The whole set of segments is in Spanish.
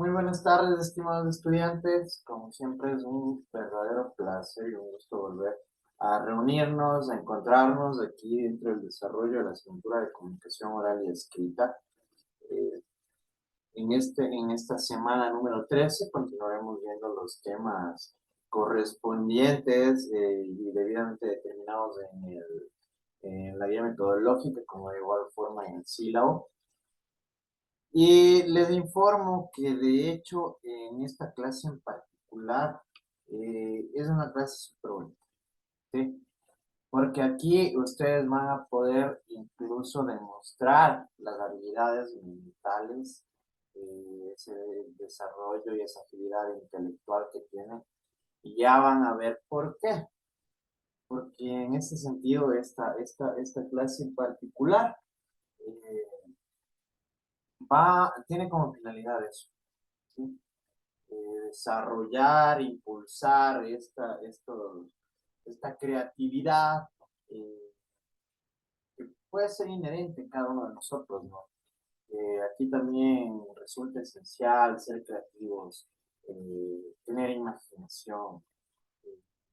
Muy buenas tardes, estimados estudiantes. Como siempre es un verdadero placer y un gusto volver a reunirnos, a encontrarnos aquí dentro del desarrollo de la asignatura de comunicación oral y escrita. Eh, en esta semana número 13 continuaremos viendo los temas correspondientes y debidamente determinados en la guía metodológica, como de igual forma en el sílabo. Y les informo que de hecho en esta clase en particular es una clase súper bonita, ¿sí? Porque aquí ustedes van a poder incluso demostrar las habilidades mentales, ese desarrollo y esa agilidad intelectual que tienen. Y ya van a ver por qué. Porque en ese sentido esta clase en particular tiene como finalidad eso, ¿sí? Desarrollar, impulsar esta creatividad que puede ser inherente en cada uno de nosotros, ¿no? Aquí también resulta esencial ser creativos, tener imaginación.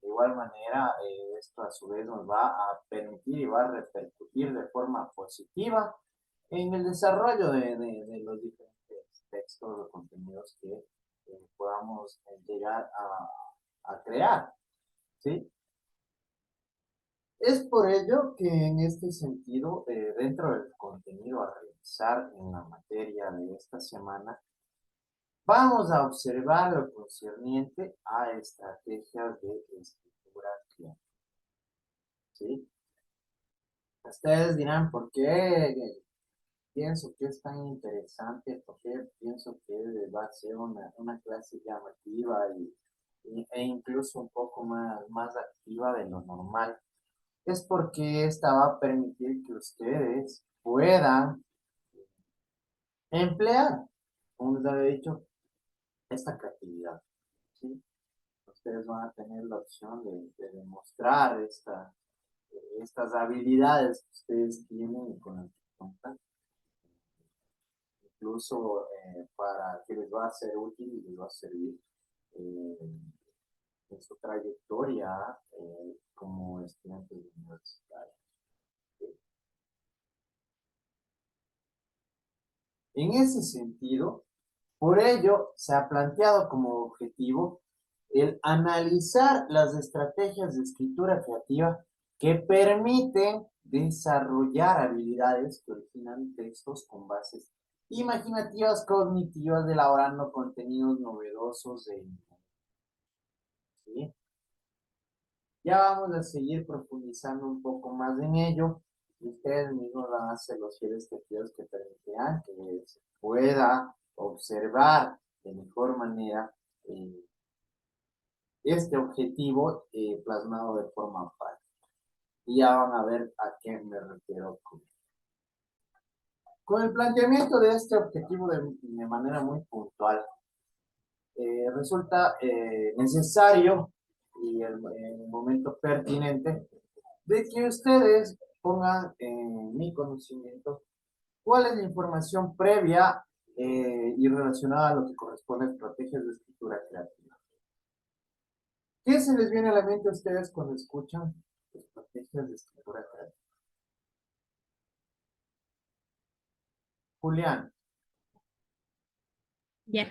De igual manera, esto a su vez nos va a permitir y va a repercutir de forma positiva en el desarrollo de los diferentes textos o contenidos que podamos llegar a crear, ¿sí? Es por ello que en este sentido, dentro del contenido a revisar en la materia de esta semana, vamos a observar lo concerniente a estrategias de escritura creativa, ¿sí? Ustedes dirán, ¿por qué pienso que es tan interesante? ¿Por qué pienso que va a ser una clase llamativa e incluso un poco más activa de lo normal? Es porque esta va a permitir que ustedes puedan emplear, como les había dicho, esta creatividad, ¿sí? Ustedes van a tener la opción de demostrar estas habilidades que ustedes tienen y con las que cuentan, incluso para que les va a ser útil y les va a servir eh, en su trayectoria como estudiantes universitarios. En ese sentido, por ello, se ha planteado como objetivo el analizar las estrategias de escritura creativa que permiten desarrollar habilidades que originan textos con bases imaginativas, cognitivas, elaborando contenidos novedosos ¿sí? Ya vamos a seguir profundizando un poco más en ello y ustedes mismos van a ser los fieles testigos que permitirán que se pueda observar de mejor manera este objetivo plasmado de forma práctica. Y ya van a ver a qué me refiero con el planteamiento de este objetivo de manera muy puntual. Resulta necesario y el momento pertinente de que ustedes pongan en mi conocimiento cuál es la información previa y relacionada a lo que corresponde a estrategias de escritura creativa. ¿Qué se les viene a la mente a ustedes cuando escuchan estrategias de escritura creativa? Julián. Ya.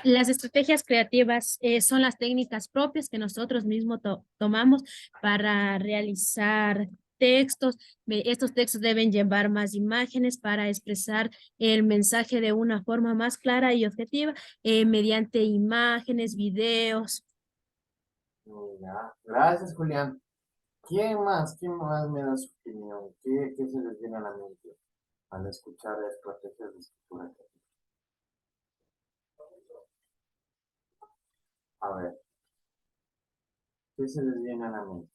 Las estrategias creativas son las técnicas propias que nosotros mismos tomamos para realizar textos. Estos textos deben llevar más imágenes para expresar el mensaje de una forma más clara y objetiva mediante imágenes, videos. Ya. Gracias, Julián. ¿Quién más? ¿Quién más me da su opinión? ¿Qué se les viene a la mente al escuchar estrategias de escritura creativa? A ver, ¿qué se les viene a la mente?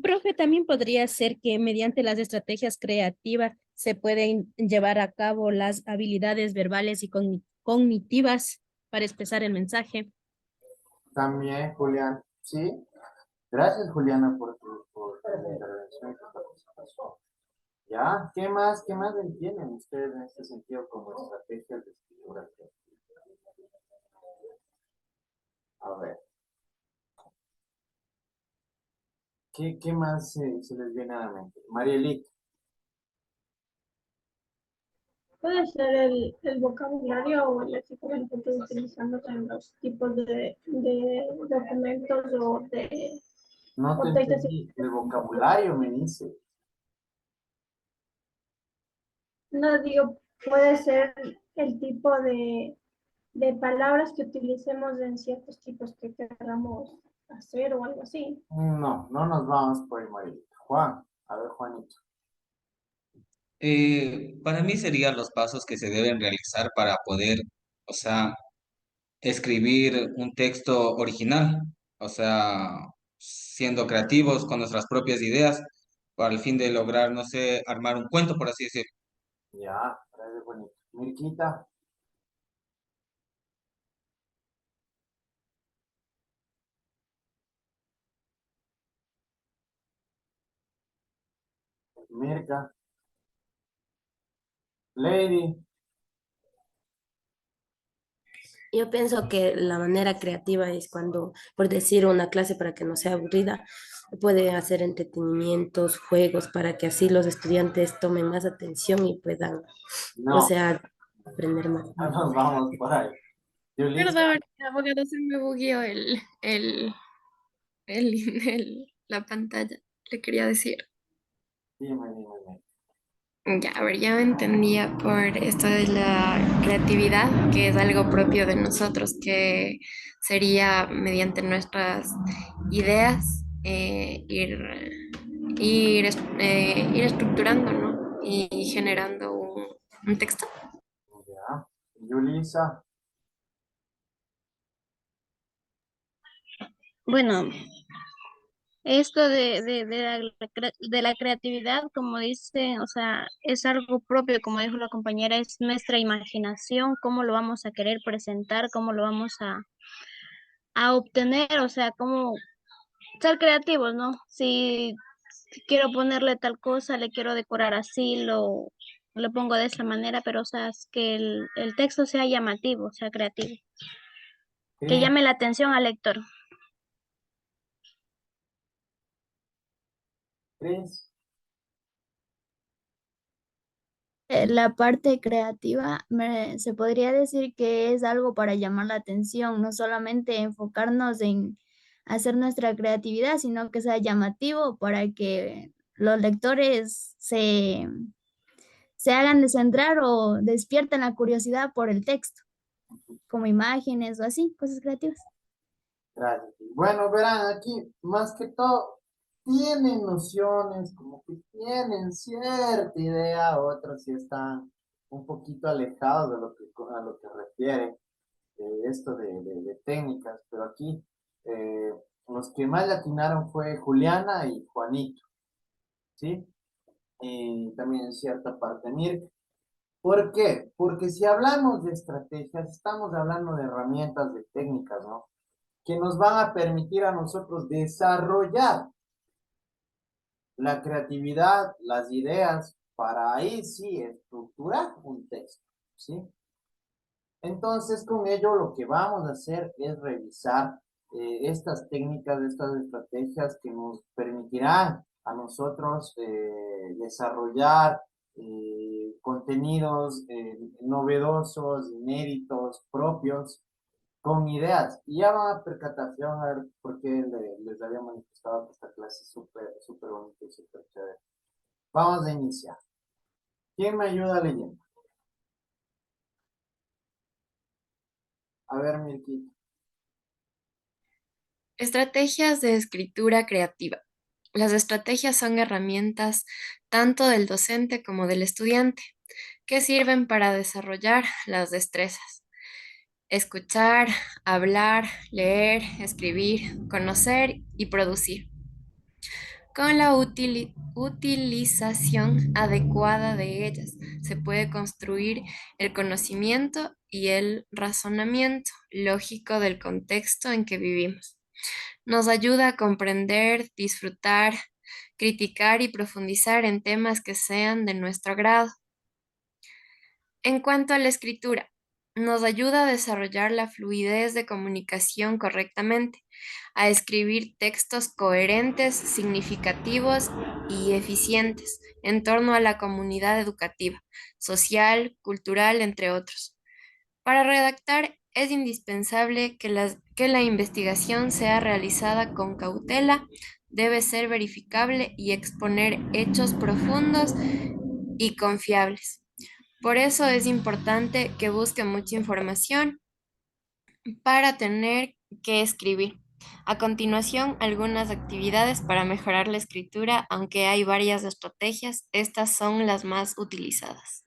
Profe, también podría ser que mediante las estrategias creativas se pueden llevar a cabo las habilidades verbales y cognitivas para expresar el mensaje. También, Julián. ¿Sí? Gracias, Juliana, por tu intervención y tu participación. ¿Ya? Qué más entienden ustedes en este sentido como estrategias de escritura creativa? A ver, qué más se les viene a la mente? Marielita, Puede ser el vocabulario o el léxico que estoy utilizando en los tipos de documentos no te o textos. entendí. El vocabulario me dice. No digo, puede ser el tipo de palabras que utilicemos en ciertos tipos que queramos hacer o algo así. No, no nos vamos por ahí, Marielita. Juan, a ver, Juanito. Para mí serían los pasos que se deben realizar para poder, o sea, escribir un texto original, o sea, siendo creativos con nuestras propias ideas, para el fin de lograr, no sé, armar un cuento, por así decirlo. Ya, gracias, Juanito. Mirquita, Mirka, Lady. Yo pienso que la manera creativa es cuando, por decir una clase para que no sea aburrida, pueden hacer entretenimientos, juegos, para que así los estudiantes tomen más atención y puedan, o No, sea, aprender más. no nos vamos por ahí. Yulisa, Perdón, abogado, se me bugueó la pantalla. Le quería decir. dime. Ya, a ver, ya me entendía por esto de la creatividad, que es algo propio de nosotros, que sería mediante nuestras ideas ir estructurando, ¿no? Y generando un texto. Ya. Yulisa, Bueno, esto de la creatividad, como dice, o sea, es algo propio, como dijo la compañera, es nuestra imaginación, cómo lo vamos a querer presentar, cómo lo vamos a obtener, o sea, cómo ser creativos, ¿no? Si quiero ponerle tal cosa, le quiero decorar así, lo pongo de esa manera, pero, o sea, es que el texto sea llamativo, sea creativo, que Cris, llame la atención al lector. Cris. La parte creativa se podría decir que es algo para llamar la atención, no solamente enfocarnos en hacer nuestra creatividad, sino que sea llamativo para que los lectores se hagan descentrar o despierten la curiosidad por el texto, como imágenes o así, cosas creativas. Gracias. Bueno, verán, aquí más que todo tienen nociones, como que tienen cierta idea, otros sí están un poquito alejados de lo que, a lo que refiere esto de técnicas, pero aquí los que más le atinaron fue Juliana y Juanito, ¿sí? Y también en cierta parte Mirka. ¿Por qué? Porque si hablamos de estrategias, estamos hablando de herramientas, de técnicas, ¿no? Que nos van a permitir a nosotros desarrollar la creatividad, las ideas, para ahí sí estructurar un texto, ¿sí? Entonces, con ello lo que vamos a hacer es revisar estas técnicas, estas estrategias que nos permitirán a nosotros desarrollar contenidos novedosos, inéditos, propios, con ideas. Y ya van a percatarse, ya van a ver por qué les había manifestado que esta clase es súper bonita y súper chévere. Vamos a iniciar. ¿Quién me ayuda leyendo? A ver, Mirki. Estrategias de escritura creativa. Las estrategias son herramientas tanto del docente como del estudiante que sirven para desarrollar las destrezas. Escuchar, hablar, leer, escribir, conocer y producir. Con la utilización adecuada de ellas, se puede construir el conocimiento y el razonamiento lógico del contexto en que vivimos. Nos ayuda a comprender, disfrutar criticar y profundizar en temas que sean de nuestro agrado. En cuanto a la escritura, nos ayuda a desarrollar la fluidez de comunicación correctamente, a escribir textos coherentes, significativos y eficientes en torno a la comunidad educativa, social, cultural, entre otros. Para redactar es indispensable que la investigación sea realizada con cautela, debe ser verificable y exponer hechos profundos y confiables. Por eso es importante que busque mucha información para tener que escribir. A continuación, algunas actividades para mejorar la escritura, aunque hay varias estrategias, estas son las más utilizadas.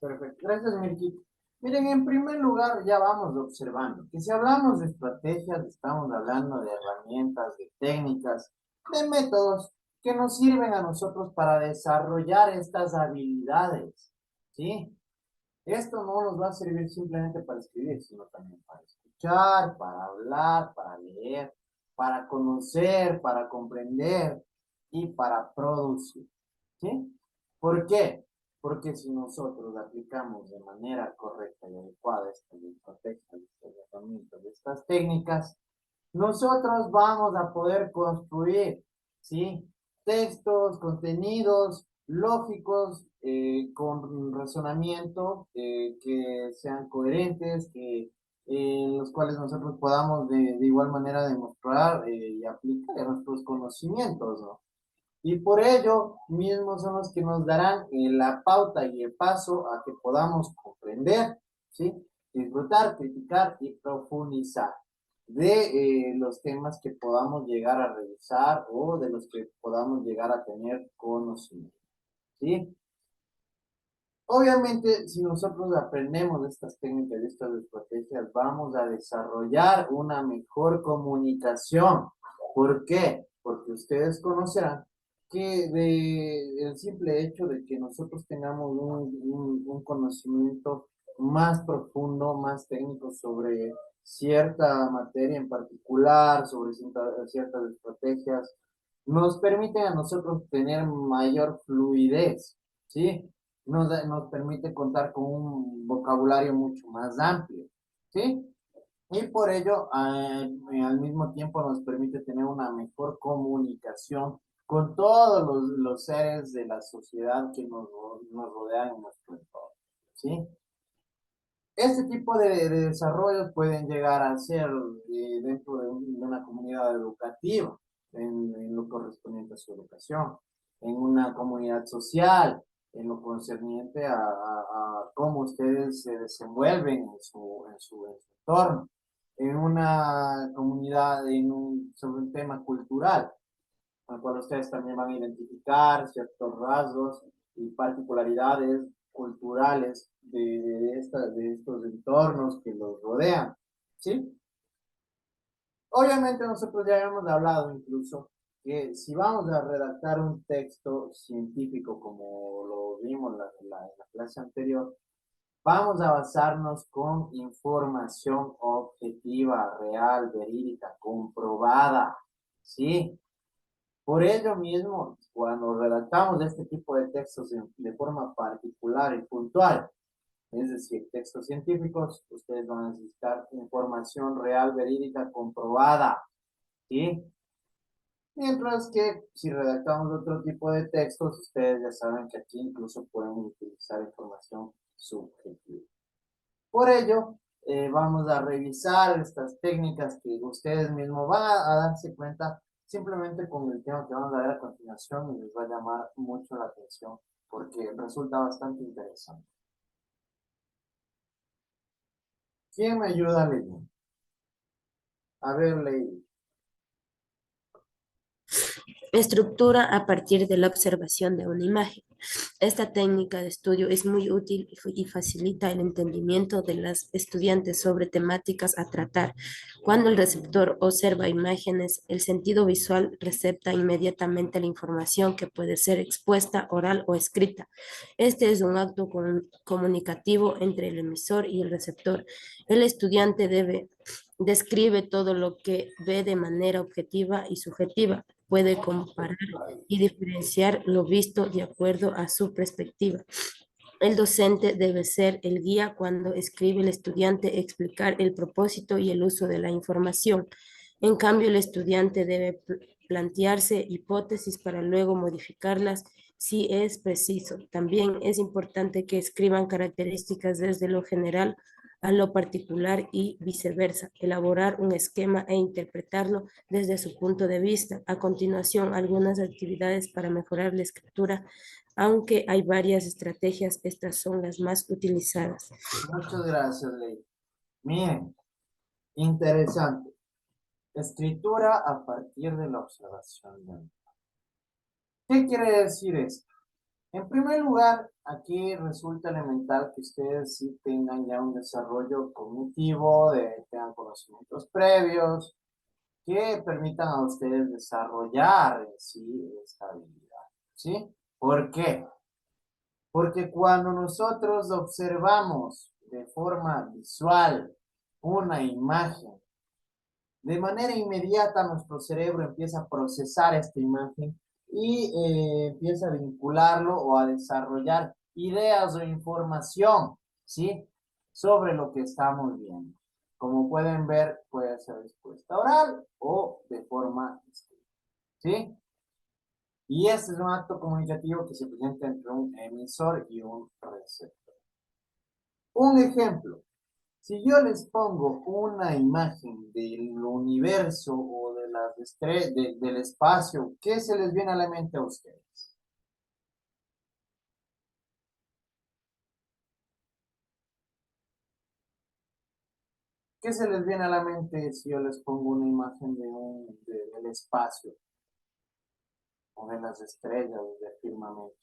Perfecto, gracias Mirki. Miren, en primer lugar ya vamos observando que si hablamos de estrategias, estamos hablando de herramientas, de técnicas, de métodos que nos sirven a nosotros para desarrollar estas habilidades, ¿sí? Esto no nos va a servir simplemente para escribir, sino también para escuchar, para hablar, para leer, para conocer, para comprender y para producir, ¿sí? ¿Por qué? Porque si nosotros aplicamos de manera correcta y adecuada estas estrategias, estas herramientas, estas técnicas, nosotros vamos a poder construir, ¿sí? Textos, contenidos lógicos, con razonamiento, que sean coherentes, en los cuales nosotros podamos de igual manera demostrar y aplicar nuestros conocimientos, ¿no? Y por ello mismos son los que nos darán la pauta y el paso a que podamos comprender, ¿sí? Disfrutar, criticar y profundizar de los temas que podamos llegar a revisar o de los que podamos llegar a tener conocimiento, ¿sí? Obviamente, si nosotros aprendemos de estas técnicas, de estas estrategias, vamos a desarrollar una mejor comunicación. ¿Por qué? Porque ustedes conocerán que el simple hecho de que nosotros tengamos un conocimiento más profundo, más técnico sobre cierta materia en particular, sobre ciertas estrategias, nos permite a nosotros tener mayor fluidez, ¿sí? Nos permite contar con un vocabulario mucho más amplio, ¿sí? Y por ello, al mismo tiempo nos permite tener una mejor comunicación con todos los seres de la sociedad que nos rodean en nuestro entorno, ¿sí? Este tipo de desarrollos pueden llegar a ser dentro de una comunidad educativa, en lo correspondiente a su educación, en una comunidad social, en lo concerniente a cómo ustedes se desenvuelven en su entorno, en una comunidad, sobre un tema cultural, con el cual ustedes también van a identificar ciertos rasgos y particularidades culturales de estos entornos que los rodean, ¿sí? Obviamente nosotros ya hemos hablado incluso que si vamos a redactar un texto científico como lo vimos en la clase anterior, vamos a basarnos con información objetiva, real, verídica, comprobada, ¿sí? Por ello mismo, cuando redactamos este tipo de textos de forma particular y puntual, es decir, textos científicos, ustedes van a necesitar información real, verídica, comprobada, ¿sí? Mientras que si redactamos otro tipo de textos, ustedes ya saben que aquí incluso pueden utilizar información subjetiva. Por ello, vamos a revisar estas técnicas que ustedes mismos van a darse cuenta simplemente con el tema que vamos a ver a continuación y les va a llamar mucho la atención porque resulta bastante interesante. ¿Quién me ayuda a leer? A ver, Lady. Estructura a partir de la observación de una imagen. Esta técnica de estudio es muy útil y facilita el entendimiento de las estudiantes sobre temáticas a tratar. Cuando el receptor observa imágenes, el sentido visual recepta inmediatamente la información que puede ser expuesta oral o escrita. Este es un acto comunicativo entre el emisor y el receptor. El estudiante describe todo lo que ve de manera objetiva y subjetiva. puede comparar y diferenciar lo visto de acuerdo a su perspectiva. El docente debe ser el guía cuando escribe el estudiante explicar el propósito y el uso de la información. En cambio, el estudiante debe plantearse hipótesis para luego modificarlas si es preciso. También es importante que escriban características desde lo general a lo particular y viceversa, elaborar un esquema e interpretarlo desde su punto de vista. A continuación, algunas actividades para mejorar la escritura, aunque hay varias estrategias, estas son las más utilizadas. Muchas gracias, Ley. Miren, interesante. Escritura a partir de la observación del... ¿Qué quiere decir esto? En primer lugar, aquí resulta elemental que ustedes sí tengan ya un desarrollo cognitivo, tengan conocimientos previos, que permitan a ustedes desarrollar en sí esta habilidad, ¿sí? ¿Por qué? Porque cuando nosotros observamos de forma visual una imagen, de manera inmediata nuestro cerebro empieza a procesar esta imagen y empieza a vincularlo o a desarrollar ideas o información, ¿sí? Sobre lo que estamos viendo. Como pueden ver, puede ser respuesta oral o de forma escrita, ¿sí? Y este es un acto comunicativo que se presenta entre un emisor y un receptor. Un ejemplo. Si yo les pongo una imagen del universo o de las del espacio, ¿qué se les viene a la mente a ustedes? ¿Qué se les viene a la mente si yo les pongo una imagen del espacio o de las estrellas, del firmamento?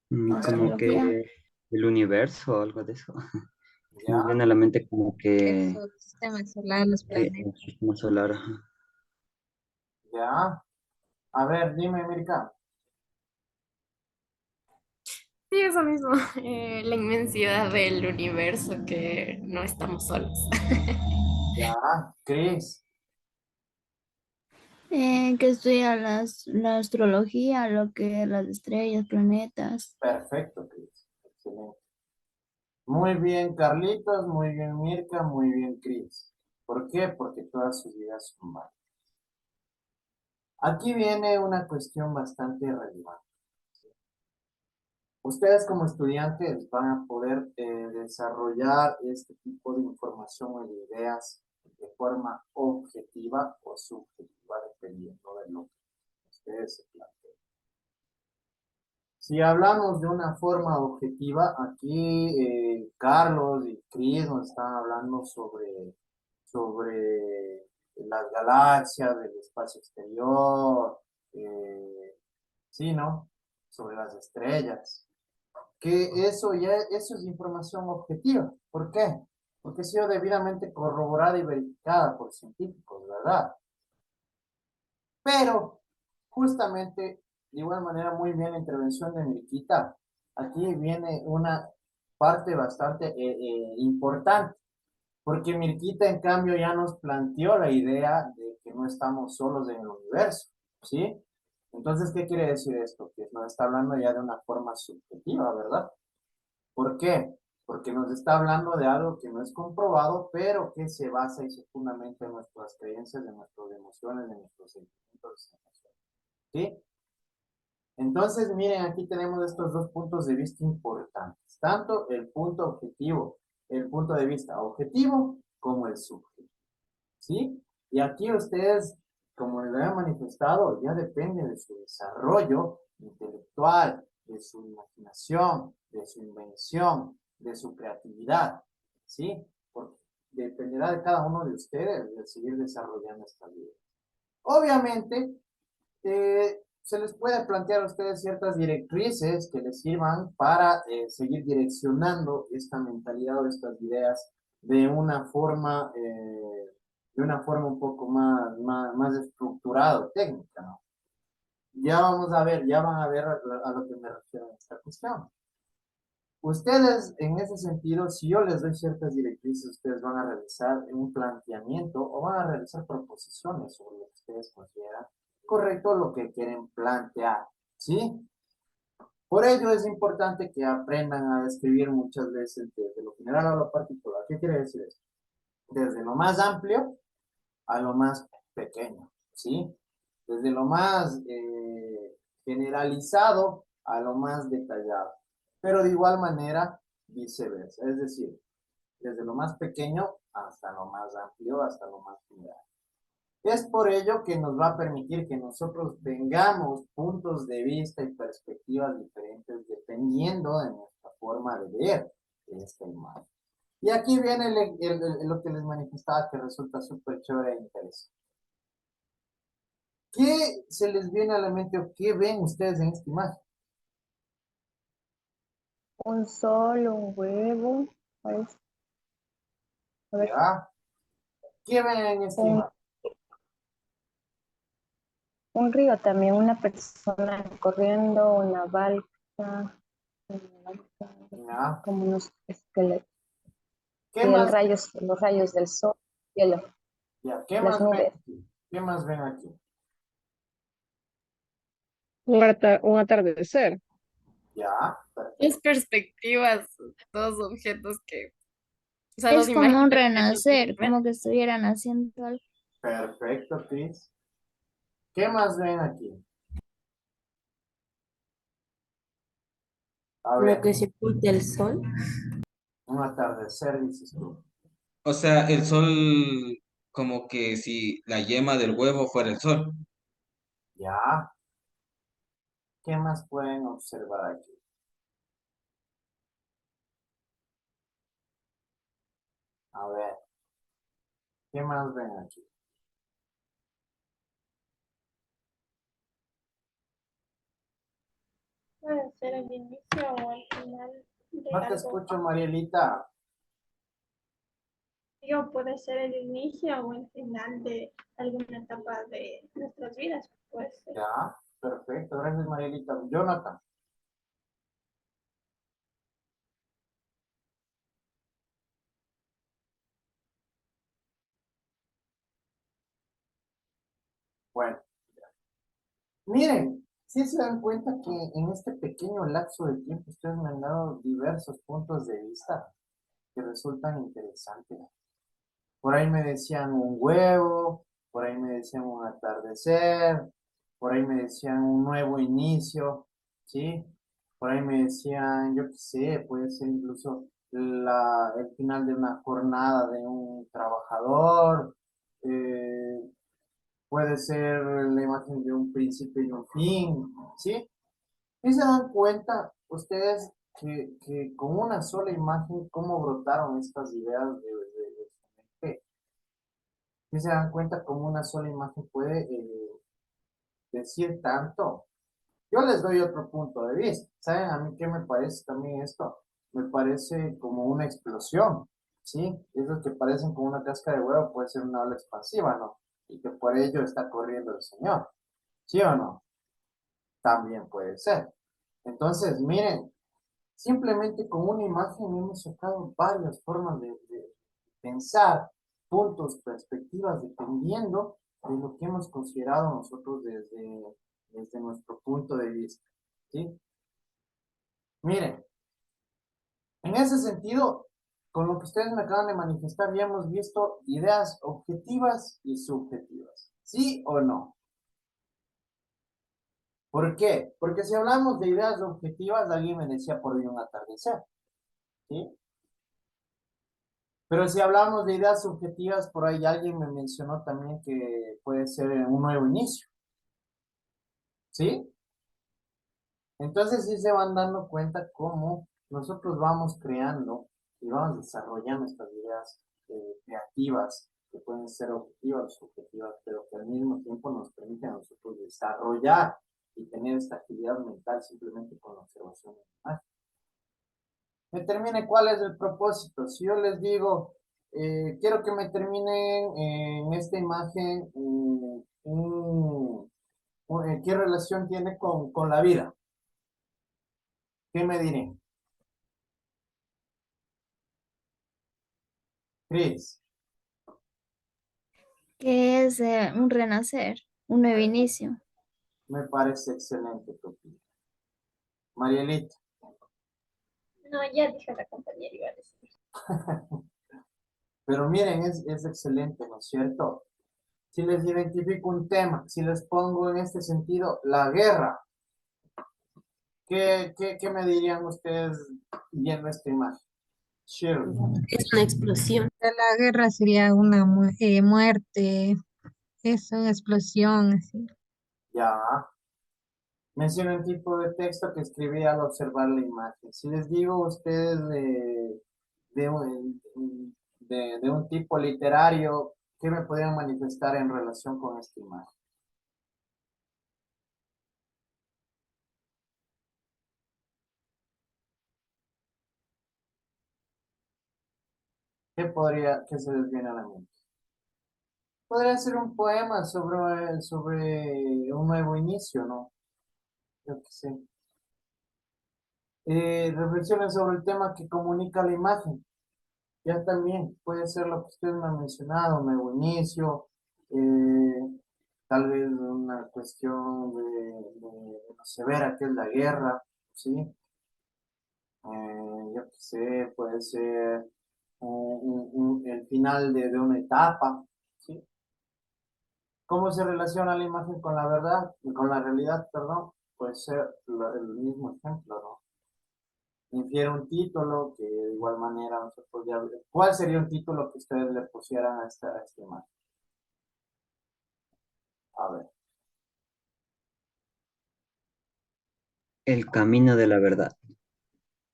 La Como astrología. que el universo o algo de eso. Se ¿Ya? me viene a la mente como que Eso, sistema solar, los planetas. el sistema solar. Ajá. ¿Ya? A ver, dime, Mirka. Sí, eso mismo, la inmensidad del universo, que no estamos solos. ¿Ya? Cris. Que estudia la astrología, lo que las estrellas, planetas. Perfecto, Cris. Excelente. Muy bien, Carlitos, muy bien, Mirka, muy bien, Cris. ¿Por qué? Porque todas sus ideas son válidas. Aquí viene una cuestión bastante relevante. Ustedes como estudiantes van a poder desarrollar este tipo de información o de ideas de forma objetiva o subjetiva, dependiendo de lo que ustedes se planteen. Si hablamos de una forma objetiva, aquí Carlos y Chris nos están hablando sobre las galaxias, del espacio exterior, sí, ¿no? Sobre las estrellas. Que eso es información objetiva. ¿Por qué? Porque ha sido debidamente corroborada y verificada por científicos, ¿verdad? Pero, justamente, de igual manera, muy bien la intervención de Mirquita. Aquí viene una parte bastante importante, porque Mirquita, en cambio, ya nos planteó la idea de que no estamos solos en el universo, ¿sí? Entonces, ¿qué quiere decir esto? Que nos está hablando ya de una forma subjetiva, ¿verdad? ¿Por qué? Porque nos está hablando de algo que no es comprobado, pero que se basa y se fundamenta en nuestras creencias, en nuestras emociones, en nuestros sentimientos, ¿sí? Entonces, miren, aquí tenemos estos dos puntos de vista importantes, tanto el punto objetivo, el punto de vista objetivo, como el subjetivo, ¿sí? Y aquí ustedes, como les había manifestado, ya depende de su desarrollo intelectual, de su imaginación, de su invención, de su creatividad, ¿sí? Porque dependerá de cada uno de ustedes de seguir desarrollando esta vida. Obviamente, se les puede plantear a ustedes ciertas directrices que les sirvan para seguir direccionando esta mentalidad o estas ideas de una forma un poco más estructurada o técnica, ¿no? Ya vamos a ver, ya van a ver a lo que me refiero en esta cuestión. Ustedes, en ese sentido, si yo les doy ciertas directrices, ustedes van a realizar un planteamiento o van a realizar proposiciones sobre lo que ustedes consideran correcto, lo que quieren plantear, ¿sí? Por ello es importante que aprendan a describir muchas veces desde lo general a lo particular. ¿Qué quiere decir eso? Desde lo más amplio a lo más pequeño, ¿sí? Desde lo más generalizado a lo más detallado, pero de igual manera viceversa, es decir, desde lo más pequeño hasta lo más amplio, hasta lo más general. Es por ello que nos va a permitir que nosotros tengamos puntos de vista y perspectivas diferentes dependiendo de nuestra forma de ver esta imagen. Y aquí viene lo que les manifestaba que resulta súper chévere e interesante. ¿Qué se les viene a la mente o qué ven ustedes en esta imagen? Un sol, un huevo, parece. A ver, ¿Ya? ¿Qué ven en esta un, imagen? un río también, una persona corriendo, ¿Ya? como unos esqueletos. ¿Qué Y más, los rayos del sol, cielo, ya, ¿qué las más ven nubes. aquí? ¿Qué más ven aquí? Un atardecer. Ya, Dos perfecto. perspectivas, dos objetos que, o sea, dos Es como imágenes un que no tienen renacer, que ver. como que estuvieran haciendo algo. Perfecto, Chris. ¿Qué más ven aquí? A Lo ver, que se oculta el sol. un atardecer, dices tú. O sea, el sol, como que si la yema del huevo fuera el sol. Ya. ¿Qué más pueden observar aquí? A ver, ¿qué más ven aquí? Puede ser el inicio o el final de No te algo. escucho, Marielita. Digo, puede ser el inicio o el final de alguna etapa de nuestras vidas. Puede ser. Ya, perfecto. Gracias, Marielita. Jonathan. Bueno, miren, si se dan cuenta que en este pequeño lapso de tiempo ustedes me han dado diversos puntos de vista que resultan interesantes. Por ahí me decían un huevo, por ahí me decían un atardecer, por ahí me decían un nuevo inicio, ¿sí? Por ahí me decían, yo qué sé, puede ser incluso el final de una jornada de un trabajador, puede ser la imagen de un principio y un fin, ¿sí? Y se dan cuenta ustedes que con una sola imagen, cómo brotaron estas ideas de su mente. Y se dan cuenta cómo una sola imagen puede decir tanto. Yo les doy otro punto de vista. ¿Saben a mí qué me parece también esto? Me parece como una explosión, ¿sí? Esos que parecen como una casca de huevo puede ser una ola expansiva, ¿no? Y que por ello está corriendo el Señor, ¿sí o no? También puede ser. Entonces, miren, simplemente con una imagen hemos sacado varias formas de pensar, puntos, perspectivas, dependiendo de lo que hemos considerado nosotros desde nuestro punto de vista. ¿Sí? Miren, en ese sentido, con lo que ustedes me acaban de manifestar, ya hemos visto ideas objetivas y subjetivas. ¿Sí o no? ¿Por qué? Porque si hablamos de ideas objetivas, alguien me decía por hoy un atardecer. ¿Sí? Pero si hablamos de ideas subjetivas, por ahí alguien me mencionó también que puede ser un nuevo inicio, ¿sí? Entonces sí se van dando cuenta cómo nosotros vamos creando y vamos desarrollando estas ideas creativas que pueden ser objetivas o subjetivas, pero que al mismo tiempo nos permiten a nosotros desarrollar y tener esta actividad mental simplemente con la observación de la imagen. Determine cuál es el propósito. Si yo les digo, quiero que me terminen en esta imagen, ¿qué relación tiene con la vida? ¿Qué me diré? Cris, Que es un renacer, un nuevo inicio. me parece excelente tu opinión. Marielita, No, ya dije la compañera, iba a decir. pero miren, es excelente, ¿no es cierto? Si les identifico un tema, si les pongo en este sentido la guerra, ¿qué me dirían ustedes viendo esta imagen? Shirley, Es una explosión. La guerra sería una muerte, es una explosión, así. ya. Menciona un tipo de texto que escribí al observar la imagen. Si les digo a ustedes de un tipo literario, ¿qué me podrían manifestar en relación con esta imagen? ¿Qué se les viene a la mente? Podría ser un poema sobre un nuevo inicio, ¿no? Yo qué sé. Reflexionen sobre el tema que comunica la imagen. Ya también puede ser lo que ustedes me han mencionado, un nuevo inicio, tal vez una cuestión de lo severa que es la guerra, ¿sí? Yo qué sé, puede ser el final de una etapa, ¿sí? ¿Cómo se relaciona la imagen con la verdad, con la realidad, perdón? Puede ser el mismo ejemplo, ¿no? Infiere un título que de igual manera no se podría ver. ¿Cuál sería un título que ustedes le pusieran a esta imagen? A ver, El camino de la verdad.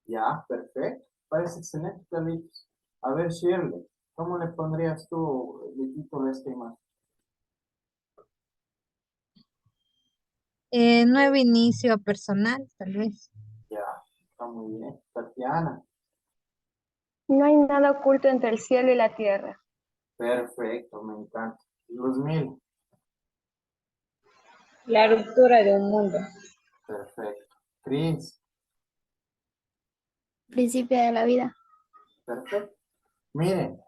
ya, perfecto. Parece excelente, Carlitos. A ver, Shirley, ¿cómo le pondrías tú de título a esta imagen? Nuevo inicio personal, tal vez. Ya, está muy bien. Tatiana, No hay nada oculto entre el cielo y la tierra. perfecto, me encanta. Luzmil, La ruptura de un mundo. perfecto. Cris, Principio de la vida. perfecto. Miren,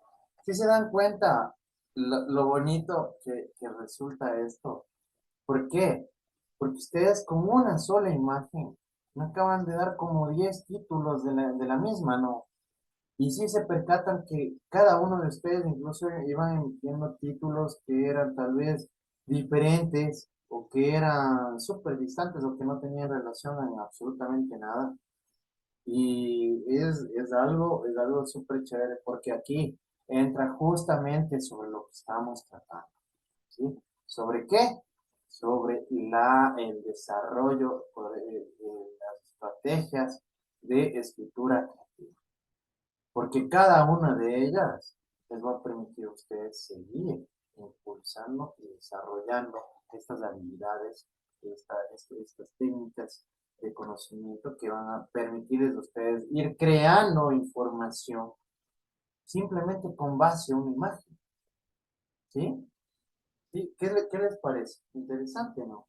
si se dan cuenta lo bonito que resulta esto. ¿Por qué? Porque ustedes con una sola imagen me acaban de dar como 10 títulos de la misma, ¿no? Y sí se percatan que cada uno de ustedes incluso iban emitiendo títulos que eran tal vez diferentes o que eran súper distantes o que no tenían relación en absolutamente nada. Y es algo súper chévere porque aquí entra justamente sobre lo que estamos tratando, ¿sí? ¿Sobre qué? Sobre el desarrollo de las estrategias de escritura creativa. Porque cada una de ellas les va a permitir a ustedes seguir impulsando y desarrollando estas habilidades, estas técnicas de conocimiento que van a permitirles a ustedes ir creando información simplemente con base a una imagen. ¿Sí? ¿Sí? ¿Qué les parece? Interesante, ¿no?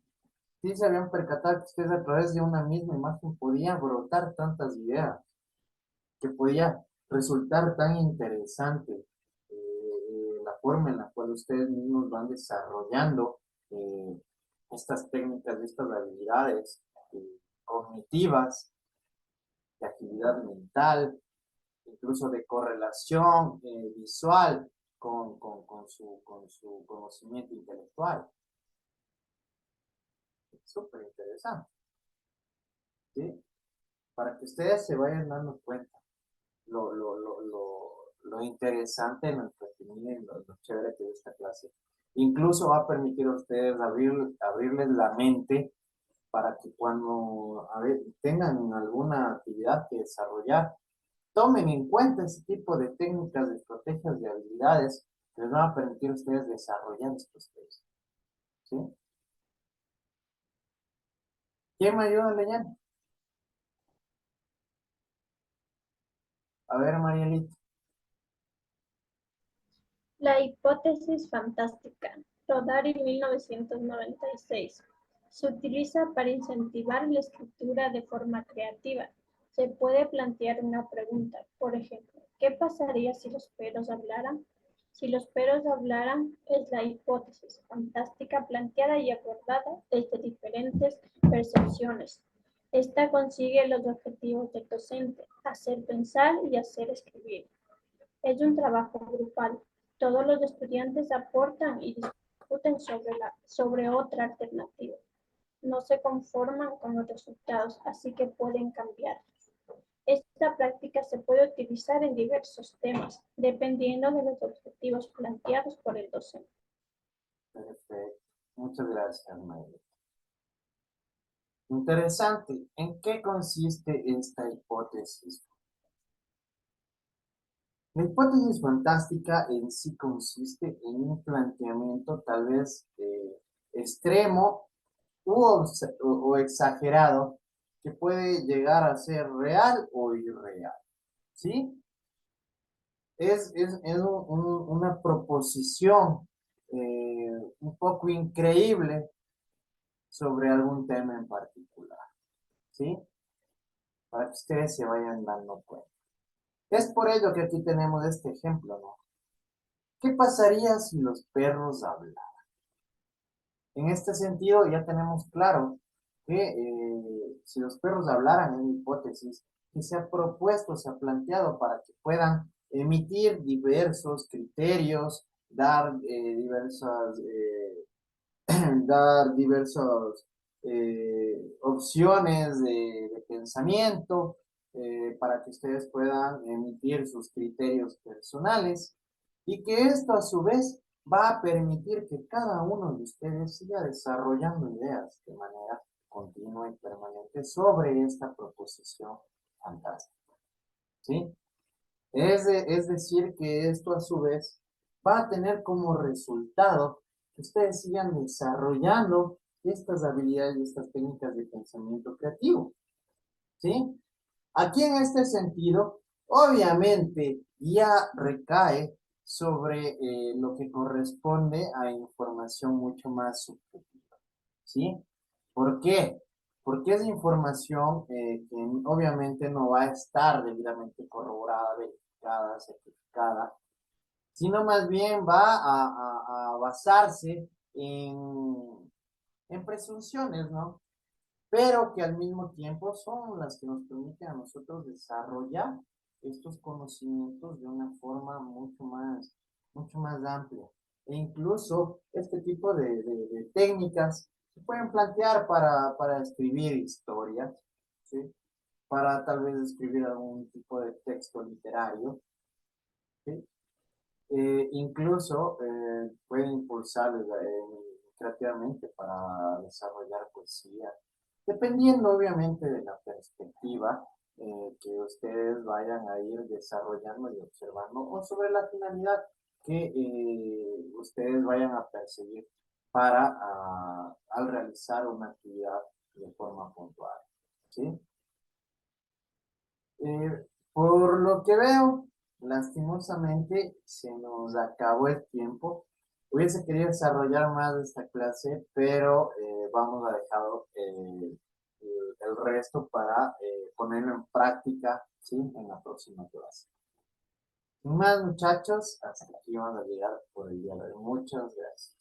Sí se habían percatado que ustedes a través de una misma imagen podían brotar tantas ideas, que podía resultar tan interesante la forma en la cual ustedes mismos van desarrollando estas técnicas, estas habilidades cognitivas, de actividad mental, incluso de correlación visual con su conocimiento intelectual. Súper interesante, ¿sí? Para que ustedes se vayan dando cuenta lo interesante, lo entretenido, lo chévere que es esta clase. Incluso va a permitir a ustedes abrirles la mente para que cuando tengan alguna actividad que desarrollar, tomen en cuenta ese tipo de técnicas, de estrategias, de habilidades que les van a permitir a ustedes desarrollar estos textos. ¿Sí? ¿Quién me ayuda a leer? A ver, Marielita. La hipótesis fantástica, Rodari 1996. Se utiliza para incentivar la escritura de forma creativa. Se puede plantear una pregunta, por ejemplo, ¿Qué pasaría si los perros hablaran? Si los perros hablaran es la hipótesis fantástica planteada y abordada desde diferentes percepciones. Esta consigue los objetivos del docente, hacer pensar y hacer escribir. Es un trabajo grupal. Todos los estudiantes aportan y discuten sobre otra alternativa. No se conforman con los resultados, así que pueden cambiar. Esta práctica se puede utilizar en diversos temas, dependiendo de los objetivos planteados por el docente. Perfecto. Muchas gracias, Mayra. Interesante. ¿En qué consiste esta hipótesis? La hipótesis fantástica en sí consiste en un planteamiento tal vez extremo o exagerado que puede llegar a ser real o irreal, ¿sí? Es una proposición un poco increíble sobre algún tema en particular, ¿sí? Para que ustedes se vayan dando cuenta. Es por ello que aquí tenemos este ejemplo, ¿no? ¿Qué pasaría si los perros hablaran? En este sentido ya tenemos claro que si los perros hablaran, en hipótesis que se ha propuesto, se ha planteado para que puedan emitir diversos criterios, dar dar diversas opciones de pensamiento para que ustedes puedan emitir sus criterios personales y que esto a su vez va a permitir que cada uno de ustedes siga desarrollando ideas de manera continua y permanente sobre esta proposición fantástica, ¿sí? Es decir, que esto a su vez va a tener como resultado que ustedes sigan desarrollando estas habilidades y estas técnicas de pensamiento creativo, ¿sí? Aquí en este sentido, obviamente ya recae sobre lo que corresponde a información mucho más subjetiva, ¿sí? ¿Por qué? Porque es información que obviamente no va a estar debidamente corroborada, verificada, certificada, sino más bien va a basarse en presunciones, ¿no? Pero que al mismo tiempo son las que nos permiten a nosotros desarrollar estos conocimientos de una forma mucho más amplia. E incluso este tipo de técnicas se pueden plantear para escribir historias, ¿sí? Para tal vez escribir algún tipo de texto literario, ¿sí? Incluso puede impulsarles creativamente para desarrollar poesía, dependiendo obviamente de la perspectiva que ustedes vayan a ir desarrollando y observando, o sobre la finalidad que ustedes vayan a perseguir para al realizar una actividad de forma puntual, ¿sí? Por lo que veo, lastimosamente se nos acabó el tiempo. Hubiese querido desarrollar más de esta clase, pero vamos a dejar el resto para ponerlo en práctica, ¿sí? En la próxima clase. Sin más, muchachos, hasta aquí vamos a llegar por el día de hoy. Muchas gracias.